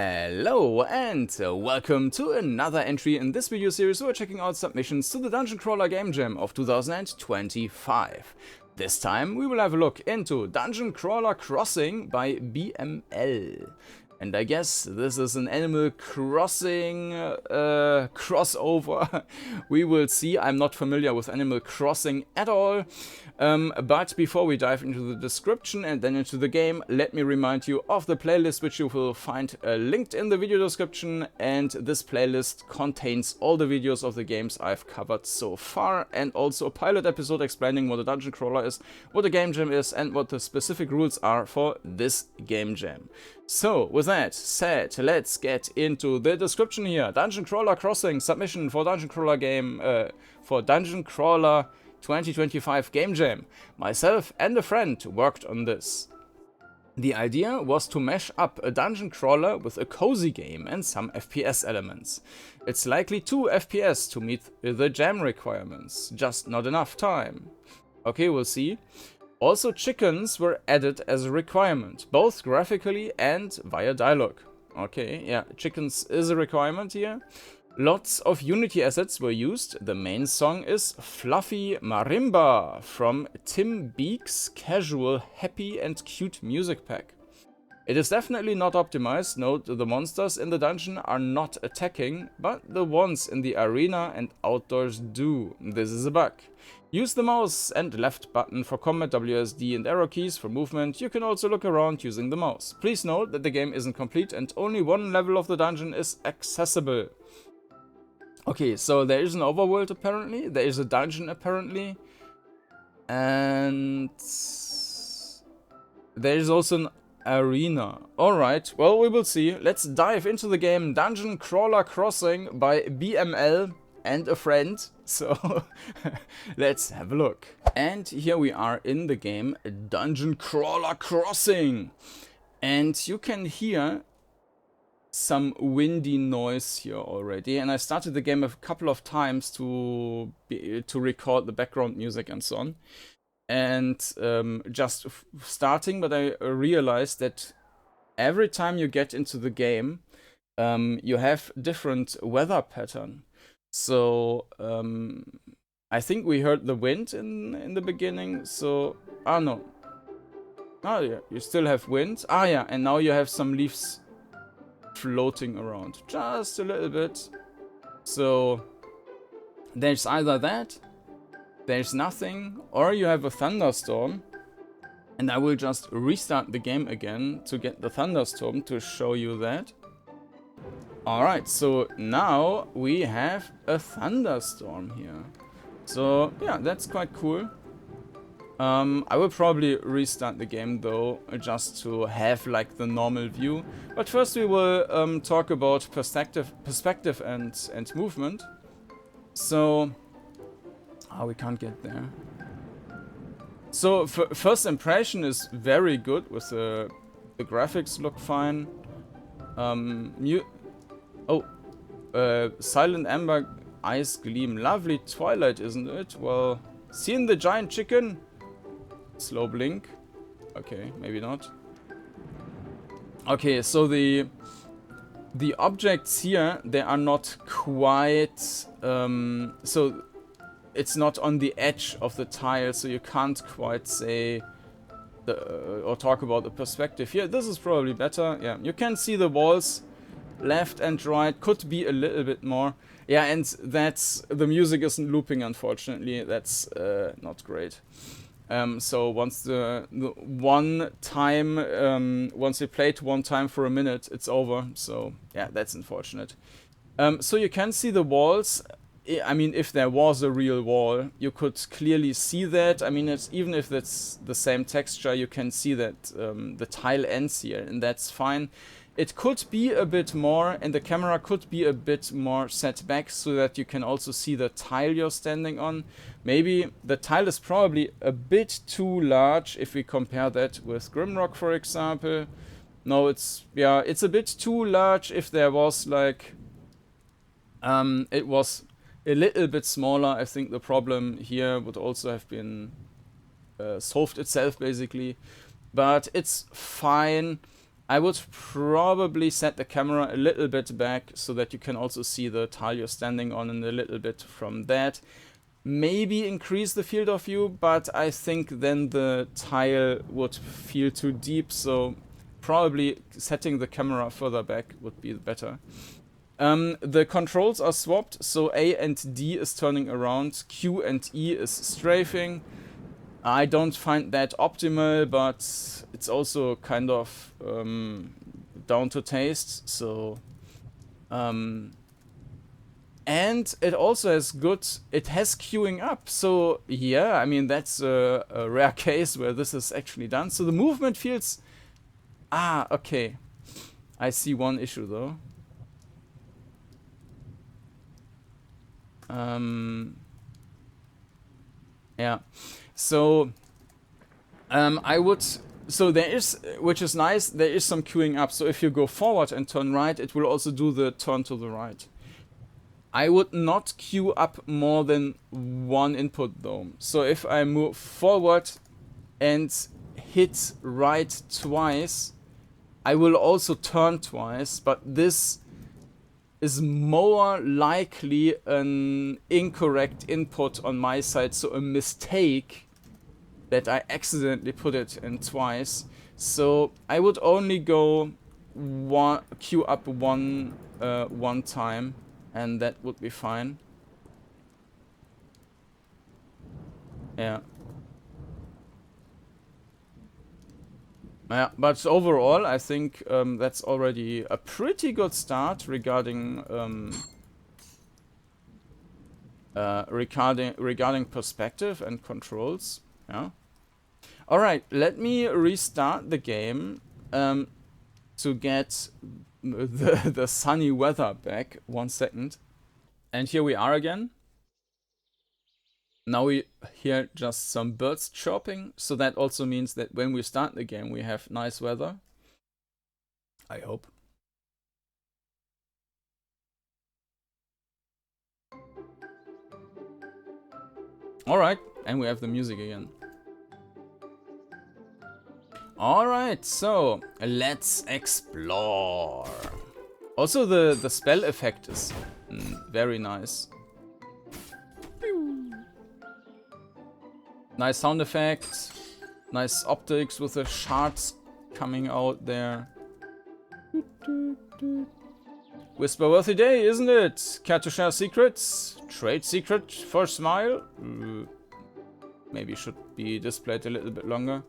Hello and welcome to another entry in this video series. We're checking out submissions to the DungeonCrawler Game Jam of 2025. This time we will have a look into Dungeoncrawler Crossing by BML. And I guess this is an Animal Crossing crossover. We will see. I'm not familiar with Animal Crossing at all. But before we dive into the description and then into the game, let me remind you of the playlist, which you will find linked in the video description. And this playlist contains all the videos of the games I've covered so far, and also a pilot episode explaining what a dungeon crawler is, what a game jam is, and what the specific rules are for this game jam. So, with that said, let's get into the description here. Dungeoncrawler Crossing submission for DungeonCrawler DungeonCrawler 2025 Game Jam. Myself and a friend worked on this. The idea was to mash up a dungeon crawler with a cozy game and some FPS elements. It's likely 2 FPS to meet the jam requirements, just not enough time. Okay, we'll see. Also, chickens were added as a requirement, both graphically and via dialogue. Okay, yeah, chickens is a requirement here. Lots of Unity assets were used. The main song is Fluffy Marimba from Tim Beek's casual, happy and cute music pack. It is definitely not optimized. Note the monsters in the dungeon are not attacking, but the ones in the arena and outdoors do. This is a bug. Use the mouse and left button for combat, WSD and arrow keys for movement. You can also look around using the mouse. Please note that the game isn't complete and only one level of the dungeon is accessible. Okay, so there is an overworld apparently, there is a dungeon apparently, and there is also an arena. Alright, well, we will see. Let's dive into the game Dungeoncrawler Crossing by BML and a friend. So let's have a look. And here we are in the game Dungeoncrawler Crossing. And you can hear some windy noise here already. And I started the game a couple of times to record the background music and so on. And just starting, but I realized that every time you get into the game, you have different weather pattern. So I think we heard the wind in the beginning. So no, oh yeah, you still have wind. Ah yeah, and now you have some leaves floating around just a little bit. So there's either that, there's nothing, or you have a thunderstorm. And I will just restart the game again to get the thunderstorm to show you that. Alright, so now we have a thunderstorm here. So yeah, that's quite cool. I will probably restart the game though, just to have like the normal view. But first we will talk about perspective and movement. So, we can't get there. So first impression is very good with the graphics look fine. Silent Amber Ice Gleam. Lovely twilight, isn't it? Well, seen the giant chicken? Slow blink. Okay, maybe not. Okay, so the objects here, they are not quite... so it's not on the edge of the tile, so you can't quite say... or talk about the perspective here. This is probably better. Yeah, you can see the walls left and right, could be a little bit more. Yeah, and that's the music isn't looping, unfortunately. That's not great. So once once you play it one time for a minute, it's over. So yeah, that's unfortunate. So you can see the walls. I mean, if there was a real wall, you could clearly see that. I mean, even if it's the same texture, you can see that the tile ends here, and that's fine. It could be a bit more, and the camera could be a bit more set back so that you can also see the tile you're standing on. Maybe the tile is probably a bit too large if we compare that with Grimrock, for example. No, it's a bit too large. If there was like, it was a little bit smaller, I think the problem here would also have been solved itself, basically. But it's fine. I would probably set the camera a little bit back so that you can also see the tile you're standing on and a little bit from that. Maybe increase the field of view, but I think then the tile would feel too deep, so probably setting the camera further back would be better. The controls are swapped, so A and D is turning around, Q and E is strafing. I don't find that optimal, but it's also kind of down to taste, so... and it also has it has queuing up, so yeah, I mean, that's a rare case where this is actually done. So the movement feels... okay. I see one issue, though. Yeah. So, I would... So there is, which is nice, there is some queuing up. So if you go forward and turn right, it will also do the turn to the right. I would not queue up more than one input, though. So if I move forward and hit right twice, I will also turn twice, but this is more likely an incorrect input on my side, so a mistake that I accidentally put it in twice. So I would only go queue up one time, and that would be fine. Yeah. Yeah, but overall, I think that's already a pretty good start regarding regarding perspective and controls. Yeah. All right, let me restart the game to get the sunny weather back. 1 second, and here we are again. Now we hear just some birds chirping, so that also means that when we start the game we have nice weather. I hope. Alright, and we have the music again. Alright, so let's explore. Also the spell effect is very nice. Nice sound effect, nice optics with the shards coming out there. Whisper-worthy day, isn't it? Care to share secrets? Trade secret for a smile? Maybe should be displayed a little bit longer.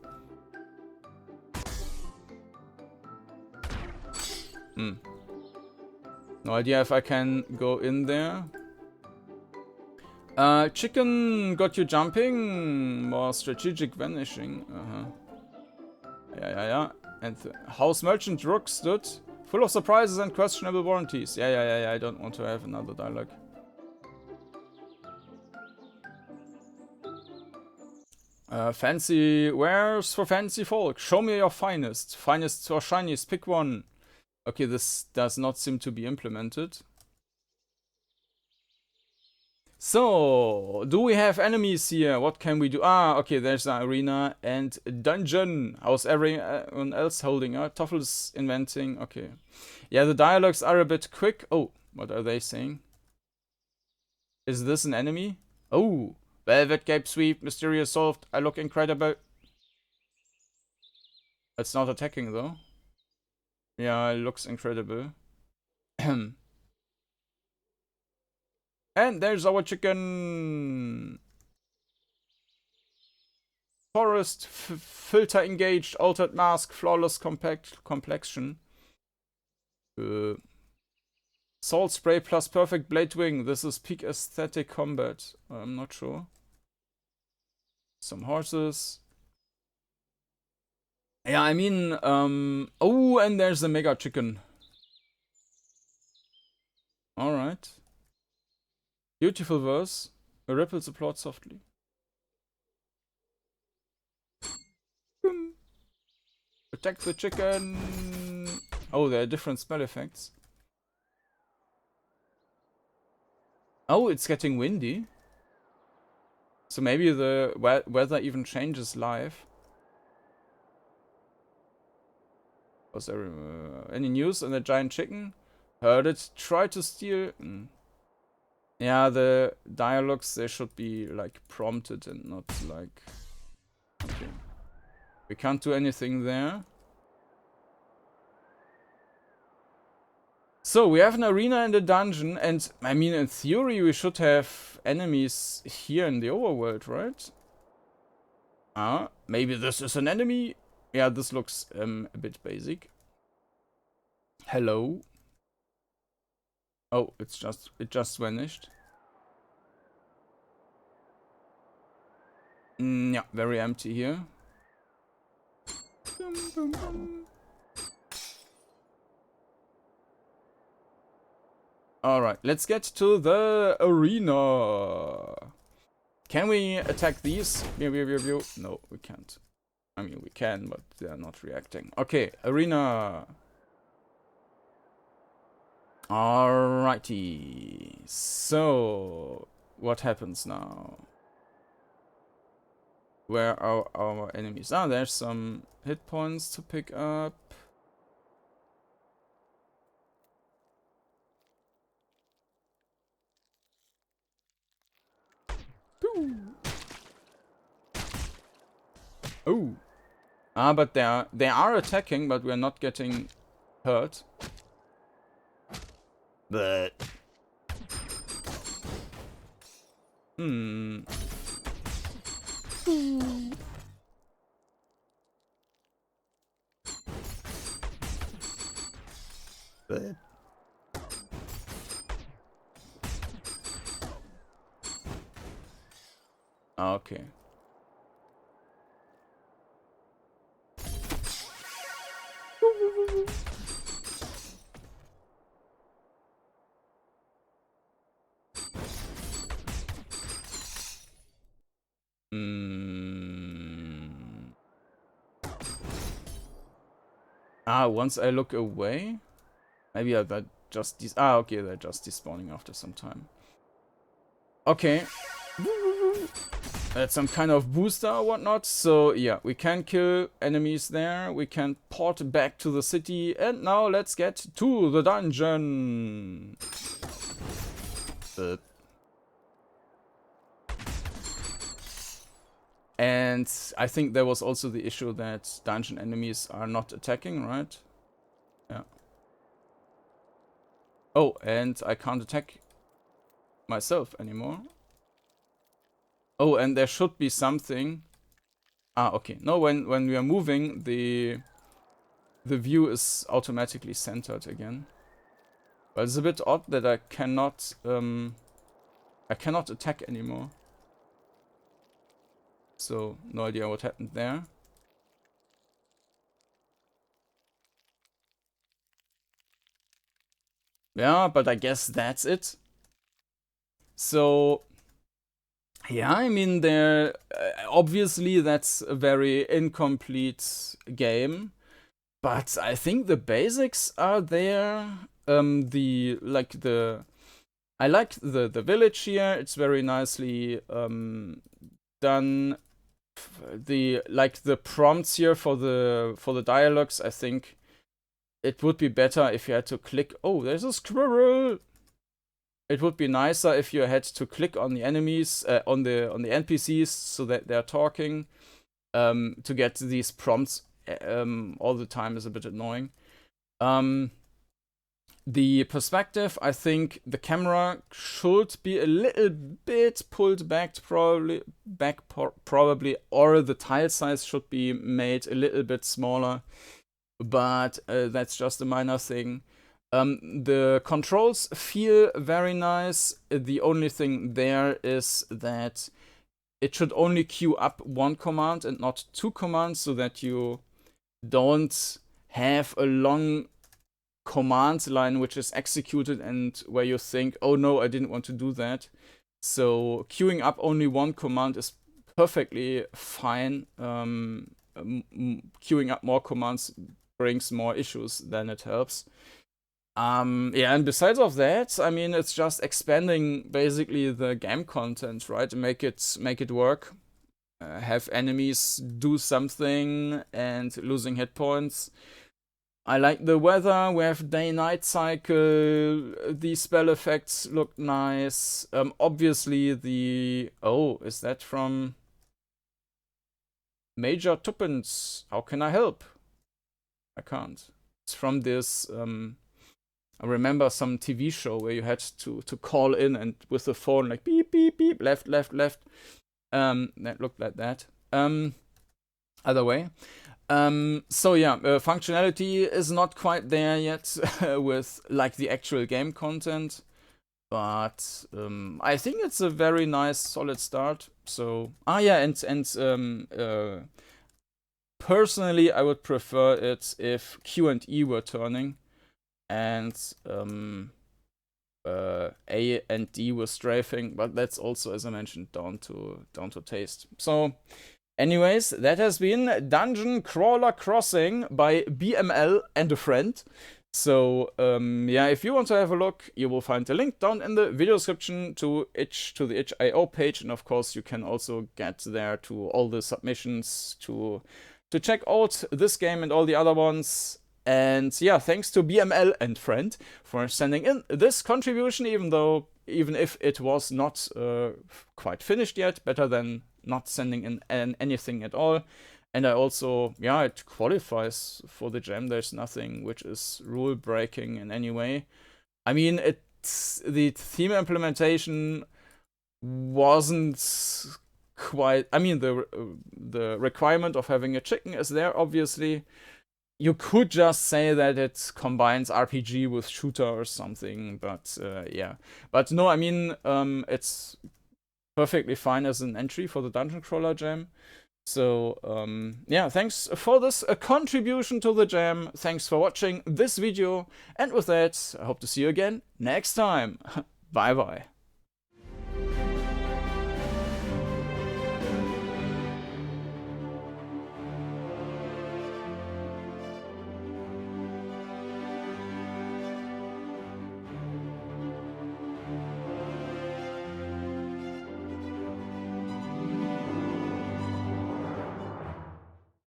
No idea if I can go in there. Chicken got you jumping. More strategic vanishing. Yeah. And house merchant rook stood. Full of surprises and questionable warranties. Yeah. I don't want to have another dialogue. Fancy wares for fancy folk. Show me your finest. Finest or shiniest. Pick one. Okay, this does not seem to be implemented. So, do we have enemies here? What can we do? Okay, there's an arena and a dungeon. How's everyone else holding? Toffel's inventing. Okay. Yeah, the dialogues are a bit quick. Oh, what are they saying? Is this an enemy? Oh, velvet cape sweep, mysterious solved. I look incredible. It's not attacking though. Yeah, it looks incredible. And there's our chicken. Forest, filter engaged, altered mask, flawless complexion. Salt spray plus perfect blade wing. This is peak aesthetic combat. I'm not sure. Some horses. Yeah, I mean, oh, and there's the mega chicken. Alright. Beautiful verse. Ripples applaud softly. Attack the chicken. Oh, there are different spell effects. Oh, it's getting windy. So maybe the weather even changes live. Was there any news on the giant chicken? Heard it. Try to steal. Yeah, the dialogues, they should be like prompted and not like... Okay. We can't do anything there. So, we have an arena in the dungeon, and I mean, in theory, we should have enemies here in the overworld, right? Maybe this is an enemy? Yeah, this looks a bit basic. Hello? Oh, it just vanished. Yeah, very empty here. Alright, let's get to the arena. Can we attack these? No, we can't. I mean, we can, but they're not reacting. Okay, arena. Alrighty. So, what happens now? Where are our enemies? Ah, there's some hit points to pick up. Oh. But they are attacking, but we're not getting hurt. But okay. Once I look away, maybe that just okay, they're just despawning after some time. Okay. That's some kind of booster or whatnot. So yeah, we can kill enemies there. We can port back to the city. And now let's get to the dungeon. And I think there was also the issue that dungeon enemies are not attacking, right? Yeah. Oh, and I can't attack myself anymore. Oh, and there should be something. Okay. No, when we are moving, the view is automatically centered again. But it's a bit odd that I cannot attack anymore. So, no idea what happened there. Yeah, but I guess that's it. So, yeah, I mean, there obviously that's a very incomplete game, but I think the basics are there. I like the village here. It's very nicely done. The prompts here for the dialogues, I think it would be better if you had to click. Oh, there's a squirrel. It would be nicer if you had to click on the enemies, on the NPCs, so that they're talking. To get these prompts all the time is a bit annoying. The perspective, I think the camera should be a little bit pulled back, probably, or the tile size should be made a little bit smaller. But that's just a minor thing. The controls feel very nice. The only thing there is that it should only queue up one command and not two commands, so that you don't have a long command line which is executed and where you think, oh no, I didn't want to do that. So queuing up only one command is perfectly fine. Queuing up more commands brings more issues than it helps. Yeah, and besides of that, I mean, it's just expanding basically the game content, right? Make it work. Have enemies do something and losing hit points. I like the weather. We have day-night cycle. The spell effects look nice. Obviously the... Oh, is that from Major Tuppence? How can I help? I can't. It's from this... I remember some TV show where you had to call in and with the phone like beep, beep, beep, left, left, left. That looked like that. Other way. So yeah, functionality is not quite there yet with like the actual game content, but I think it's a very nice, solid start. So yeah, and personally, I would prefer it if Q and E were turning, and A and D were strafing, but that's also, as I mentioned, down to taste. So. Anyways, that has been Dungeon Crawler Crossing by BML and a friend. So, yeah, if you want to have a look, you will find the link down in the video description to the itch.io page, and of course you can also get there to all the submissions to check out this game and all the other ones. And yeah, thanks to BML and friend for sending in this contribution, even if it was not quite finished yet, better than not sending in anything at all. And I also, yeah, it qualifies for the jam. There's nothing which is rule breaking in any way. I mean, the theme implementation wasn't quite, I mean, the requirement of having a chicken is there, obviously. You could just say that it combines RPG with shooter or something, but yeah. But no, I mean, it's perfectly fine as an entry for the Dungeon Crawler Jam. So, yeah, thanks for this contribution to the jam. Thanks for watching this video. And with that, I hope to see you again next time. Bye-bye.